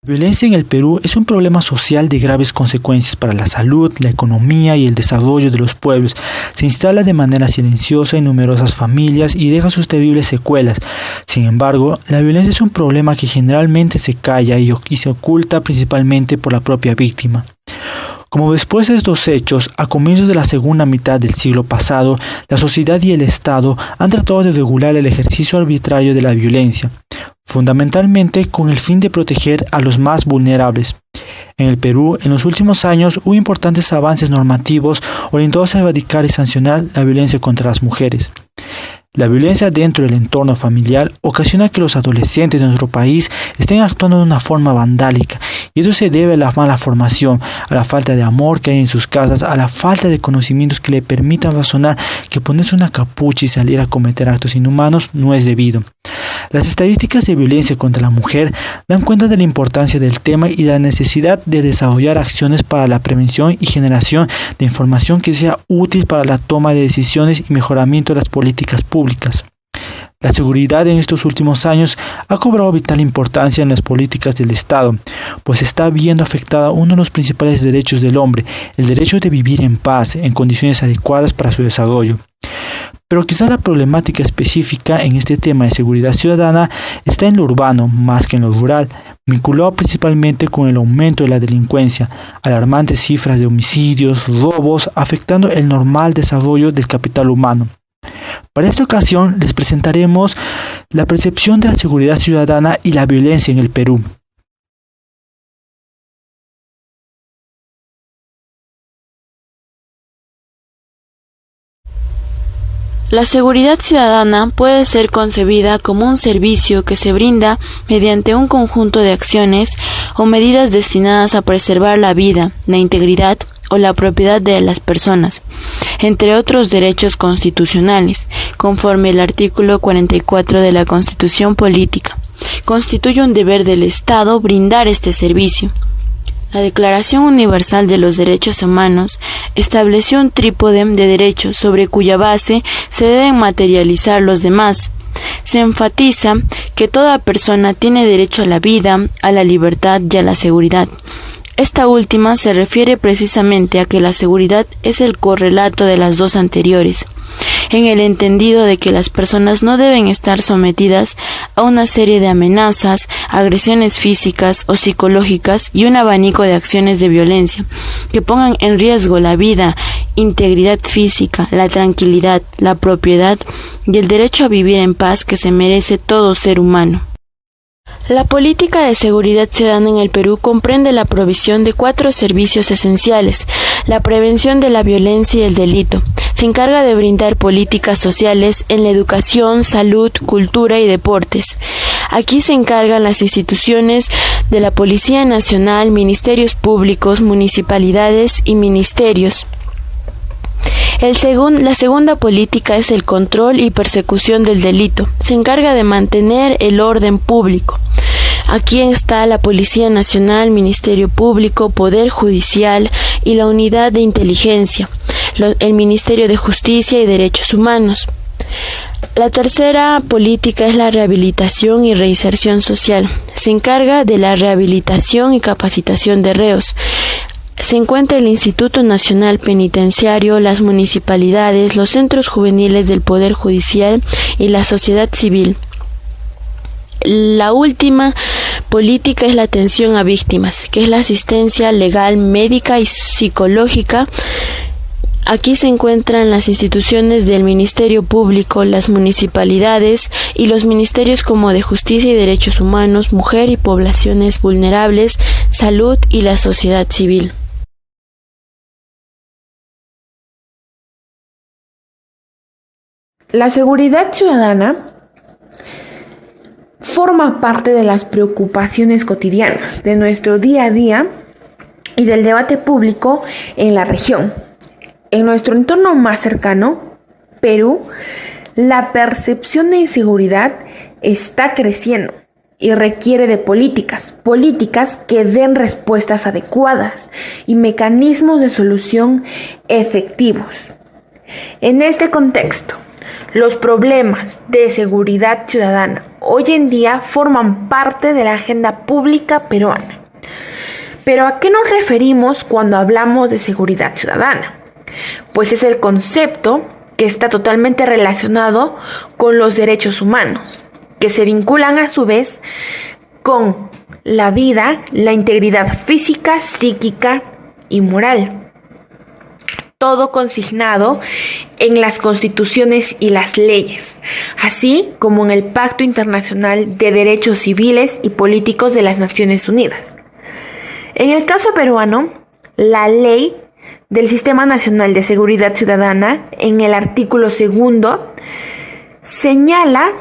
La violencia en el Perú es un problema social de graves consecuencias para la salud, la economía y el desarrollo de los pueblos. Se instala de manera silenciosa en numerosas familias y deja sus terribles secuelas. Sin embargo, la violencia es un problema que generalmente se calla y se oculta principalmente por la propia víctima. Como después de estos hechos, a comienzos de la segunda mitad del siglo pasado, la sociedad y el Estado han tratado de regular el ejercicio arbitrario de la violencia, fundamentalmente con el fin de proteger a los más vulnerables. En el Perú, en los últimos años, hubo importantes avances normativos orientados a erradicar y sancionar la violencia contra las mujeres. La violencia dentro del entorno familiar ocasiona que los adolescentes de nuestro país estén actuando de una forma vandálica, y eso se debe a la mala formación, a la falta de amor que hay en sus casas, a la falta de conocimientos que le permitan razonar que ponerse una capucha y salir a cometer actos inhumanos no es debido. Las estadísticas de violencia contra la mujer dan cuenta de la importancia del tema y de la necesidad de desarrollar acciones para la prevención y generación de información que sea útil para la toma de decisiones y mejoramiento de las políticas públicas. La seguridad en estos últimos años ha cobrado vital importancia en las políticas del Estado, pues está viendo afectada uno de los principales derechos del hombre, el derecho de vivir en paz, en condiciones adecuadas para su desarrollo. Pero quizás la problemática específica en este tema de seguridad ciudadana está en lo urbano más que en lo rural, vinculado principalmente con el aumento de la delincuencia, alarmantes cifras de homicidios, robos, afectando el normal desarrollo del capital humano. Para esta ocasión les presentaremos la percepción de la seguridad ciudadana y la violencia en el Perú. La seguridad ciudadana puede ser concebida como un servicio que se brinda mediante un conjunto de acciones o medidas destinadas a preservar la vida, la integridad o la propiedad de las personas, entre otros derechos constitucionales, conforme el artículo 44 de la Constitución Política. Constituye un deber del Estado brindar este servicio. La Declaración Universal de los Derechos Humanos estableció un trípode de derechos sobre cuya base se deben materializar los demás. Se enfatiza que toda persona tiene derecho a la vida, a la libertad y a la seguridad. Esta última se refiere precisamente a que la seguridad es el correlato de las dos anteriores, en el entendido de que las personas no deben estar sometidas a una serie de amenazas, agresiones físicas o psicológicas y un abanico de acciones de violencia que pongan en riesgo la vida, integridad física, la tranquilidad, la propiedad y el derecho a vivir en paz que se merece todo ser humano. La política de seguridad ciudadana en el Perú comprende la provisión de 4 servicios esenciales: la prevención de la violencia y el delito. Se encarga de brindar políticas sociales en la educación, salud, cultura y deportes. Aquí se encargan las instituciones de la Policía Nacional, ministerios públicos, municipalidades y ministerios. La segunda política es el control y persecución del delito. Se encarga de mantener el orden público. Aquí está la Policía Nacional, Ministerio Público, Poder Judicial y la Unidad de Inteligencia, el Ministerio de Justicia y Derechos Humanos. La tercera política es la rehabilitación y reinserción social. Se encarga de la rehabilitación y capacitación de reos. Se encuentra el Instituto Nacional Penitenciario, las municipalidades, los centros juveniles del Poder Judicial y la sociedad civil. La última política es la atención a víctimas, que es la asistencia legal, médica y psicológica. Aquí se encuentran las instituciones del Ministerio Público, las municipalidades y los ministerios como de Justicia y Derechos Humanos, Mujer y Poblaciones Vulnerables, Salud y la sociedad civil. La seguridad ciudadana forma parte de las preocupaciones cotidianas de nuestro día a día y del debate público en la región. En nuestro entorno más cercano, Perú, la percepción de inseguridad está creciendo y requiere de políticas que den respuestas adecuadas y mecanismos de solución efectivos. En este contexto, los problemas de seguridad ciudadana hoy en día forman parte de la agenda pública peruana. Pero ¿a qué nos referimos cuando hablamos de seguridad ciudadana? Pues es el concepto que está totalmente relacionado con los derechos humanos, que se vinculan a su vez con la vida, la integridad física, psíquica y moral. Todo consignado en las constituciones y las leyes, así como en el Pacto Internacional de Derechos Civiles y Políticos de las Naciones Unidas. En el caso peruano, la Ley del Sistema Nacional de Seguridad Ciudadana, en el artículo 2, señala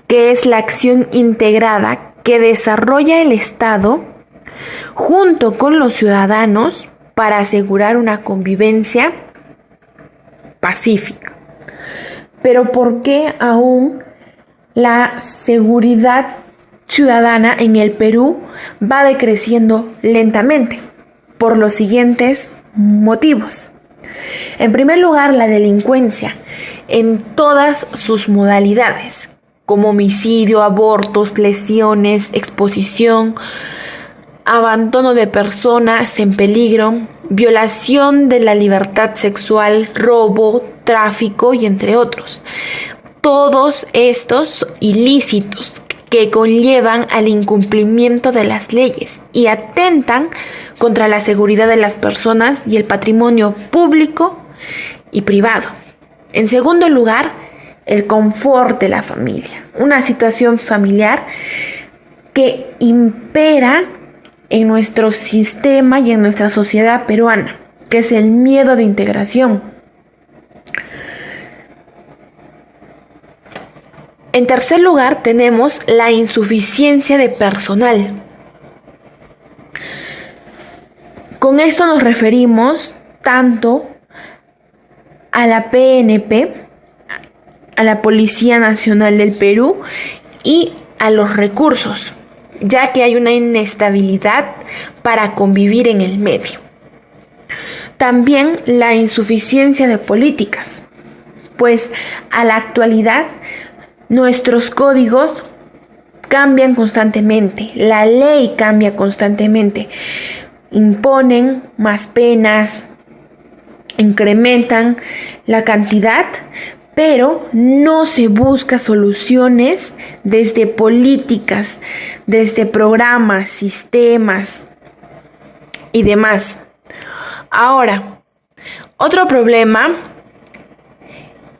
que es la acción integrada que desarrolla el Estado junto con los ciudadanos para asegurar una convivencia pacífica. Pero ¿por qué aún la seguridad ciudadana en el Perú va decreciendo lentamente? Por los siguientes motivos. En primer lugar, la delincuencia en todas sus modalidades, como homicidio, abortos, lesiones, exposición, abandono de personas en peligro, violación de la libertad sexual, robo, tráfico y entre otros. Todos estos ilícitos que conllevan al incumplimiento de las leyes y atentan contra la seguridad de las personas y el patrimonio público y privado. En segundo lugar, el confort de la familia, una situación familiar que impera en nuestro sistema y en nuestra sociedad peruana, que es el miedo de integración. En tercer lugar, tenemos la insuficiencia de personal. Con esto nos referimos tanto a la PNP, a la Policía Nacional del Perú y a los recursos, ya que hay una inestabilidad para convivir en el medio. También la insuficiencia de políticas, pues a la actualidad nuestros códigos cambian constantemente, la ley cambia constantemente, imponen más penas, incrementan la cantidad, pero no se busca soluciones desde políticas, desde programas, sistemas y demás. Ahora, otro problema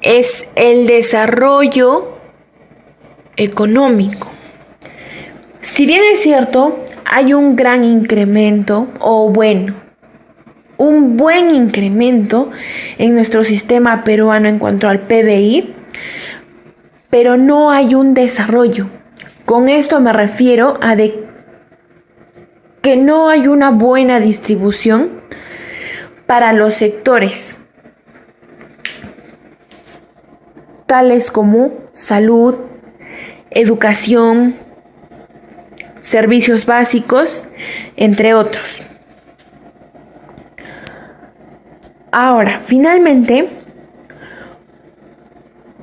es el desarrollo económico. Si bien es cierto, hay un gran incremento, un buen incremento en nuestro sistema peruano en cuanto al PBI, pero no hay un desarrollo. Con esto me refiero a que no hay una buena distribución para los sectores, tales como salud, educación, servicios básicos, entre otros. Ahora, finalmente,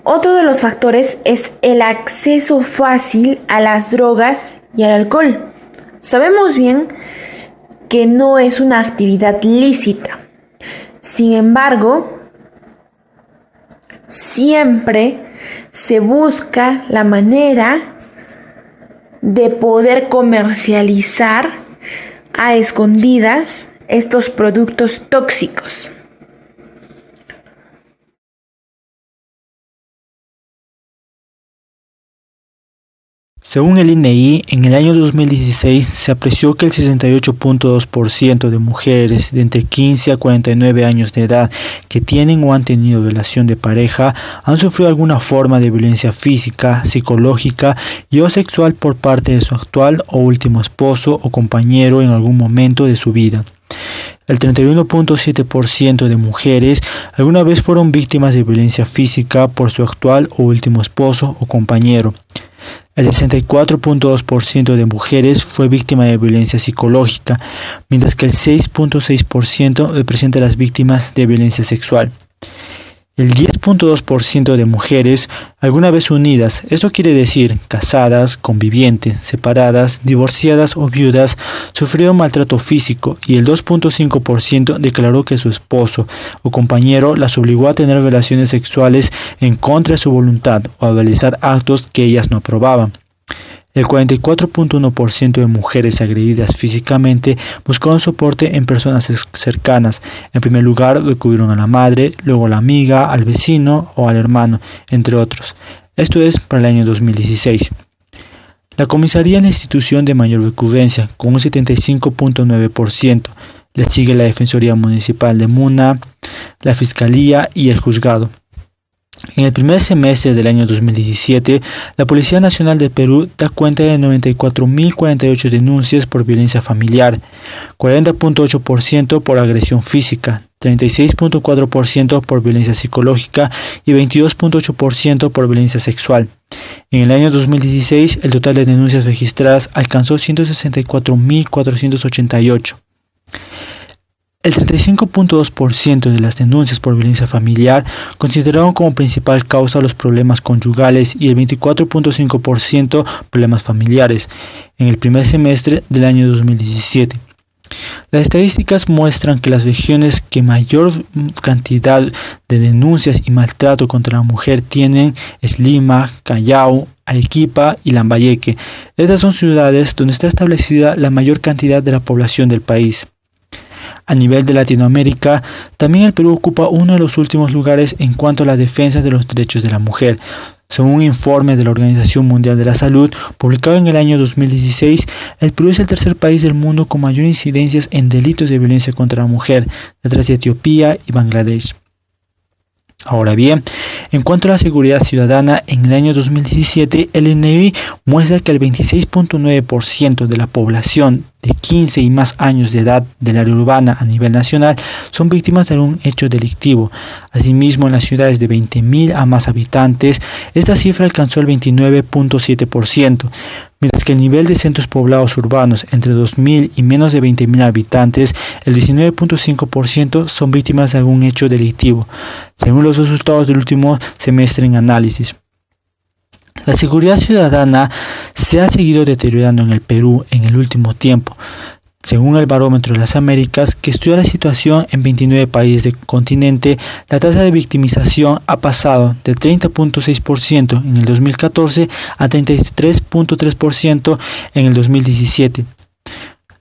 otro de los factores es el acceso fácil a las drogas y al alcohol. Sabemos bien que no es una actividad lícita. Sin embargo, siempre se busca la manera de poder comercializar a escondidas estos productos tóxicos. Según el INEI, en el año 2016 se apreció que el 68.2% de mujeres de entre 15 a 49 años de edad que tienen o han tenido relación de pareja han sufrido alguna forma de violencia física, psicológica y o sexual por parte de su actual o último esposo o compañero en algún momento de su vida. El 31.7% de mujeres alguna vez fueron víctimas de violencia física por su actual o último esposo o compañero. El 64.2% de mujeres fue víctima de violencia psicológica, mientras que el 6.6% representa a las víctimas de violencia sexual. El 10.2% de mujeres alguna vez unidas, esto quiere decir casadas, convivientes, separadas, divorciadas o viudas, sufrieron maltrato físico, y el 2.5% declaró que su esposo o compañero las obligó a tener relaciones sexuales en contra de su voluntad o a realizar actos que ellas no aprobaban. El 44.1% de mujeres agredidas físicamente buscaron soporte en personas cercanas. En primer lugar, recurrieron a la madre, luego a la amiga, al vecino o al hermano, entre otros. Esto es para el año 2016. La comisaría es la institución de mayor recurrencia, con un 75.9%. Le sigue la Defensoría Municipal de Muna, la Fiscalía y el Juzgado. En el primer semestre del año 2017, la Policía Nacional de Perú da cuenta de 94.048 denuncias por violencia familiar, 40.8% por agresión física, 36.4% por violencia psicológica y 22.8% por violencia sexual. En el año 2016, el total de denuncias registradas alcanzó 164.488. El 35.2% de las denuncias por violencia familiar consideraron como principal causa los problemas conyugales y el 24.5% problemas familiares en el primer semestre del año 2017. Las estadísticas muestran que las regiones que mayor cantidad de denuncias y maltrato contra la mujer tienen es Lima, Callao, Arequipa y Lambayeque. Estas son ciudades donde está establecida la mayor cantidad de la población del país. A nivel de Latinoamérica, también el Perú ocupa uno de los últimos lugares en cuanto a la defensa de los derechos de la mujer. Según un informe de la Organización Mundial de la Salud, publicado en el año 2016, el Perú es el tercer país del mundo con mayor incidencias en delitos de violencia contra la mujer, detrás de Etiopía y Bangladesh. Ahora bien, en cuanto a la seguridad ciudadana, en el año 2017 el INEGI muestra que el 26.9% de la población de 15 y más años de edad del área urbana a nivel nacional son víctimas de algún hecho delictivo. Asimismo, en las ciudades de 20.000 a más habitantes, esta cifra alcanzó el 29.7%, mientras que el nivel de centros poblados urbanos entre 2.000 y menos de 20.000 habitantes, el 19.5% son víctimas de algún hecho delictivo, según los resultados del último semestre en análisis. La seguridad ciudadana se ha seguido deteriorando en el Perú en el último tiempo. Según el Barómetro de las Américas, que estudia la situación en 29 países del continente, la tasa de victimización ha pasado de 30.6% en el 2014 a 33.3% en el 2017.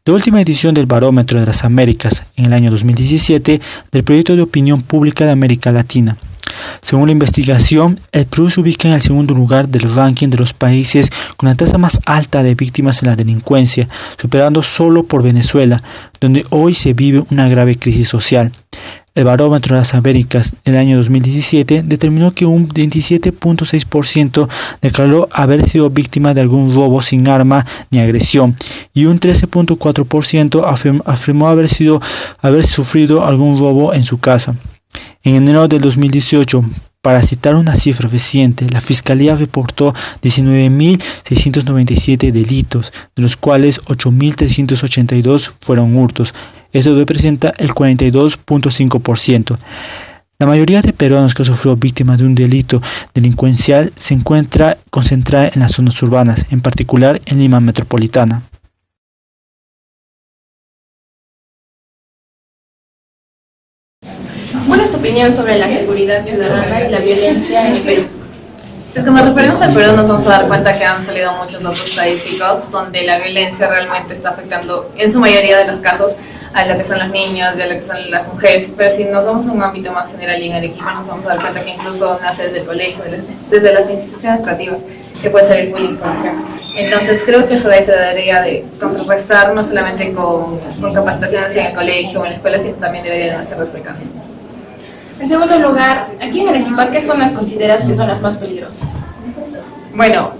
La última edición del Barómetro de las Américas, en el año 2017, del Proyecto de Opinión Pública de América Latina. Según la investigación, el Perú se ubica en el segundo lugar del ranking de los países con la tasa más alta de víctimas en la delincuencia, superando solo por Venezuela, donde hoy se vive una grave crisis social. El Barómetro de las Américas del año 2017 determinó que un 27.6% declaró haber sido víctima de algún robo sin arma ni agresión, y un 13.4% afirmó haber sufrido algún robo en su casa. En enero del 2018, para citar una cifra reciente, la Fiscalía reportó 19.697 delitos, de los cuales 8.382 fueron hurtos. Eso representa el 42.5%. La mayoría de peruanos que sufrió víctima de un delito delincuencial se encuentra concentrada en las zonas urbanas, en particular en Lima metropolitana. ¿Cuál es tu opinión sobre la seguridad ciudadana y la violencia en el Perú? Si es que nos referimos al Perú, nos vamos a dar cuenta que han salido muchos datos estadísticos donde la violencia realmente está afectando, en su mayoría de los casos, a lo que son los niños y a lo que son las mujeres. Pero si nos vamos a un ámbito más general y en Arequipa, nos vamos a dar cuenta que incluso nace desde el colegio, desde las instituciones educativas, que puede ser el bullying, por ejemplo. Entonces creo que eso se debería de contrarrestar no solamente con capacitaciones en el colegio o en la escuela, sino también deberían hacer desde casa. En segundo lugar, aquí en Arequipa, ¿qué zonas consideras que son las más peligrosas? Bueno,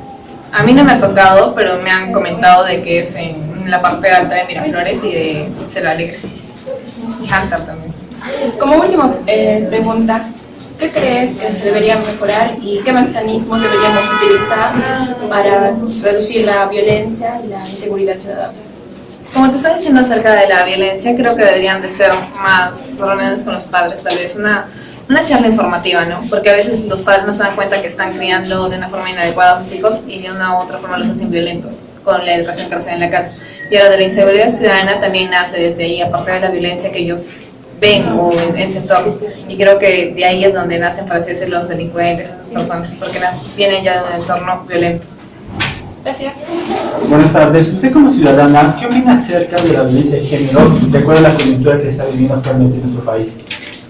a mí no me ha tocado, pero me han comentado de que es en la parte alta de Miraflores y de Selva Alegre. Y Hantar también. Como última pregunta, ¿qué crees que deberían mejorar y qué mecanismos deberíamos utilizar para reducir la violencia y la inseguridad ciudadana? Como te estaba diciendo acerca de la violencia, creo que deberían de ser más reuniones con los padres, tal vez una una charla informativa, ¿no? Porque a veces los padres no se dan cuenta que están criando de una forma inadecuada a sus hijos y de una u otra forma los hacen violentos con la educación que reciben en la casa. Y ahora de la inseguridad ciudadana también nace desde ahí, aparte de la violencia que ellos ven o en su entorno. Y creo que de ahí es donde nacen, para así decirlo, los delincuentes, las personas, porque vienen ya de un entorno violento. Gracias. Buenas tardes. Usted como ciudadana, ¿qué opina acerca de la violencia de género de acuerdo a la coyuntura que está viviendo actualmente en nuestro país?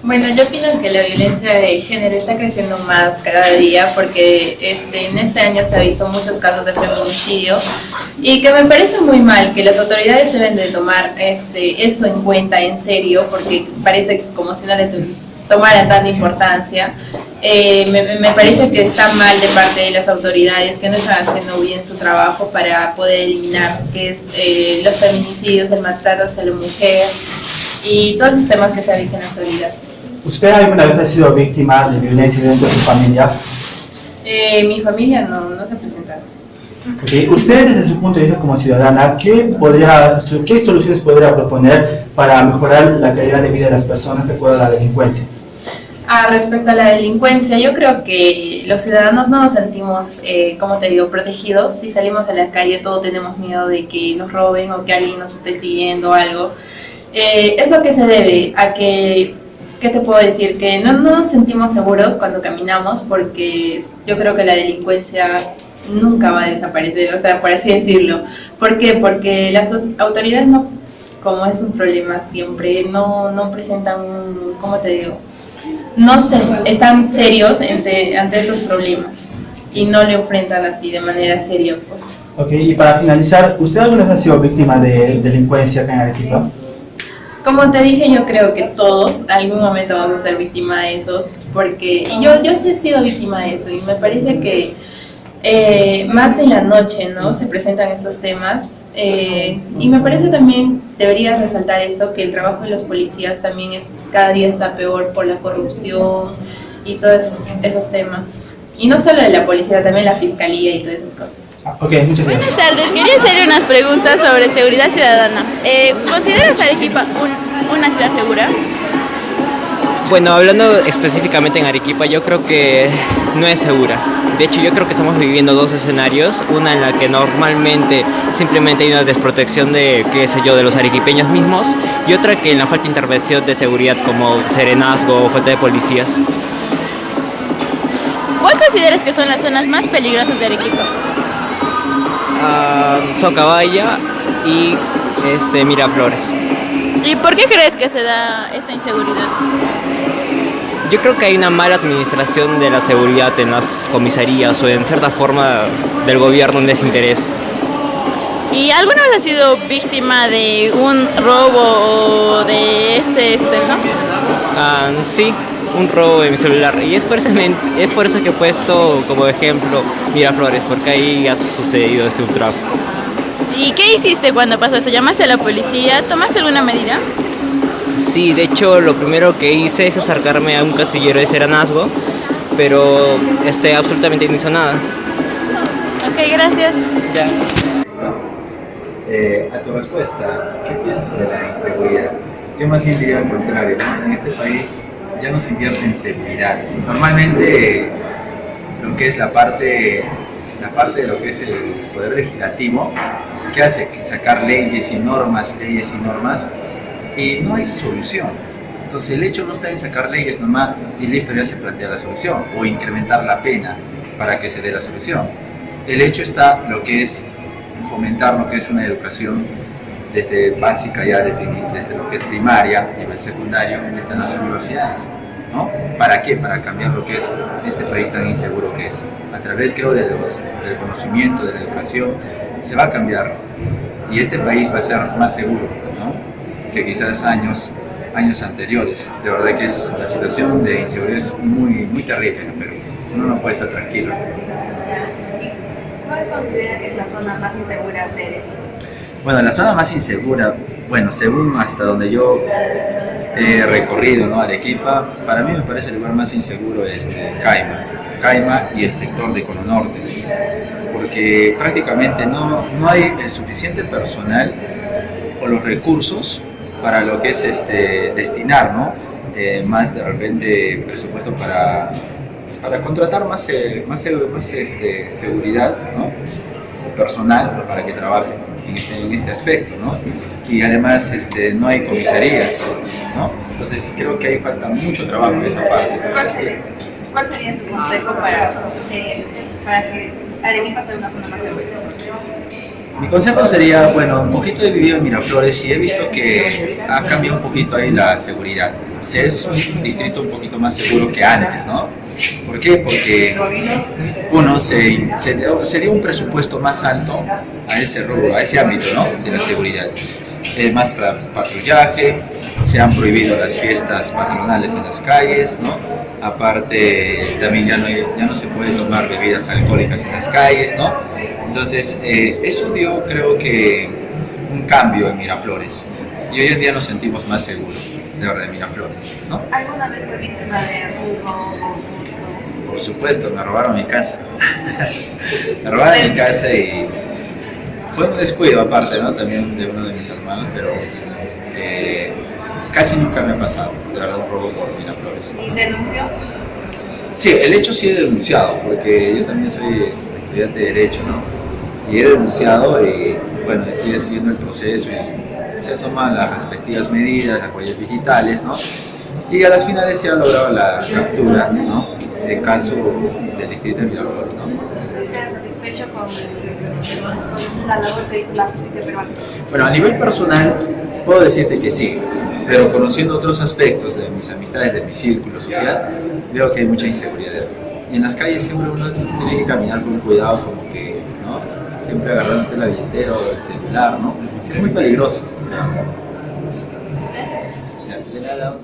Bueno, yo opino que la violencia de género está creciendo más cada día porque en este año se ha visto muchos casos de feminicidio y que me parece muy mal, que las autoridades deben de tomar esto en cuenta en serio, porque parece como si no le tomaran tanta importancia. Me parece que está mal de parte de las autoridades, que no están haciendo bien su trabajo para poder eliminar que es los feminicidios, el maltrato hacia la mujer y todos los temas que se han visto en la actualidad. ¿Usted alguna vez ha sido víctima de violencia dentro de su familia? Mi familia no se presenta así. Okay. Usted, desde su punto de vista como ciudadana, ¿qué soluciones podría proponer para mejorar la calidad de vida de las personas de acuerdo a la delincuencia? Respecto a la delincuencia, yo creo que los ciudadanos no nos sentimos, como te digo, protegidos. Si salimos a la calle, todos tenemos miedo de que nos roben o que alguien nos esté siguiendo o algo. ¿Eso qué se debe? A que, ¿qué te puedo decir? Que no nos sentimos seguros cuando caminamos, porque yo creo que la delincuencia nunca va a desaparecer, o sea, por así decirlo. ¿Por qué? Porque las autoridades no, como es un problema siempre, no presentan ¿cómo te digo? No están serios ante estos problemas y no le enfrentan así de manera seria, pues. Ok, y para finalizar, ¿usted alguna vez ha sido víctima de delincuencia acá en Arequipa? Como te dije, yo creo que todos algún momento vamos a ser víctima de eso, porque yo sí he sido víctima de eso y me parece que más en la noche, ¿no? Se presentan estos temas y me parece también debería resaltar esto, que el trabajo de los policías también cada día está peor por la corrupción y todos esos temas. Y no solo de la policía, también la fiscalía y todas esas cosas. Ok, muchas gracias. Buenas tardes, quería hacerle unas preguntas sobre seguridad ciudadana. ¿Consideras Arequipa una ciudad segura? Bueno, hablando específicamente en Arequipa, yo creo que no es segura. De hecho, yo creo que estamos viviendo dos escenarios. Una en la que normalmente simplemente hay una desprotección de, qué sé yo, de los arequipeños mismos. Y otra que en la falta de intervención de seguridad, como serenazgo o falta de policías. ¿Cuál consideras que son las zonas más peligrosas de Arequipa? Socabaya y Miraflores. ¿Y por qué crees que se da esta inseguridad? Yo creo que hay una mala administración de la seguridad en las comisarías o en cierta forma del gobierno, un desinterés. ¿Y alguna vez has sido víctima de un robo o de este suceso? Sí, un robo de mi celular. Y es por eso que he puesto como ejemplo Miraflores, porque ahí ha sucedido este ultrajo. ¿Y qué hiciste cuando pasó eso? ¿Llamaste a la policía? ¿Tomaste alguna medida? Sí, de hecho lo primero que hice es acercarme a un casillero de serenazgo, pero absolutamente no hizo nada. Ok, gracias. Ya. A tu respuesta, ¿qué pienso de la inseguridad? Yo más bien diría al contrario, ¿no? En este país ya no se invierte en seguridad. Normalmente lo que es la parte de lo que es el poder legislativo, que hace que sacar leyes y normas, y no hay solución. Entonces el hecho no está en sacar leyes nomás y listo, ya se plantea la solución, o incrementar la pena para que se dé la solución. El hecho está lo que es fomentar lo que es una educación desde básica, ya desde lo que es primaria, nivel secundario, hasta las universidades, ¿no? ¿Para qué? Para cambiar lo que es este país tan inseguro que es. A través, creo, del conocimiento, de la educación, se va a cambiar y este país va a ser más seguro, ¿no? Que quizás años anteriores. De verdad que la situación de inseguridad es muy, muy terrible en Perú. Uno no puede estar tranquilo. ¿Cuál considera que es la zona más insegura de Arequipa? Bueno, la zona más insegura, bueno, según hasta donde yo he recorrido, ¿no? Arequipa, para mí me parece el lugar más inseguro es Caima y el sector de Cono Norte, porque prácticamente no hay el suficiente personal o los recursos para lo que es destinar, ¿no? más de repente presupuesto para contratar más seguridad, ¿no? Personal para que trabaje en este aspecto, ¿no? Y además no hay comisarías, ¿no? Entonces creo que ahí falta mucho trabajo en esa parte. ¿Cuál sería su consejo para que Arequipa sea una zona más segura? Mi consejo sería, bueno, un poquito he vivido en Miraflores y he visto que ha cambiado un poquito ahí la seguridad. O sea, es un distrito un poquito más seguro que antes, ¿no? ¿Por qué? Porque uno se dio un presupuesto más alto a ese rubro, a ese ámbito, ¿no? De la seguridad. Más patrullaje, se han prohibido las fiestas patronales en las calles, ¿no? Aparte, también ya no se puede tomar bebidas alcohólicas en las calles, ¿no? Entonces, eso dio, creo que, un cambio en Miraflores. Y hoy en día nos sentimos más seguros, de verdad, en Miraflores, ¿no? ¿Alguna vez fue víctima de robo? Por supuesto, me robaron mi casa. Me robaron mi casa y fue un descuido aparte, ¿no? También de uno de mis hermanos, pero casi nunca me ha pasado, de verdad, un robo por Miraflores. ¿Y denunció? Sí, el hecho sí he denunciado, porque yo también soy estudiante de Derecho, ¿no? Y he denunciado y, bueno, estoy siguiendo el proceso y se toman las respectivas medidas, las huellas digitales, ¿no? Y a las finales se ha logrado la captura, ¿no? El caso del distrito de Miraflores, ¿no? ¿Estás satisfecho con la labor que hizo la justicia peruana? Bueno, a nivel personal puedo decirte que sí, pero conociendo otros aspectos de mis amistades, de mi círculo social, veo que hay mucha inseguridad. Y en las calles siempre uno tiene que caminar con cuidado, como que, ¿no? Siempre agarrándote la billetera o el celular, ¿no? Es muy peligroso. ¿No? De nada.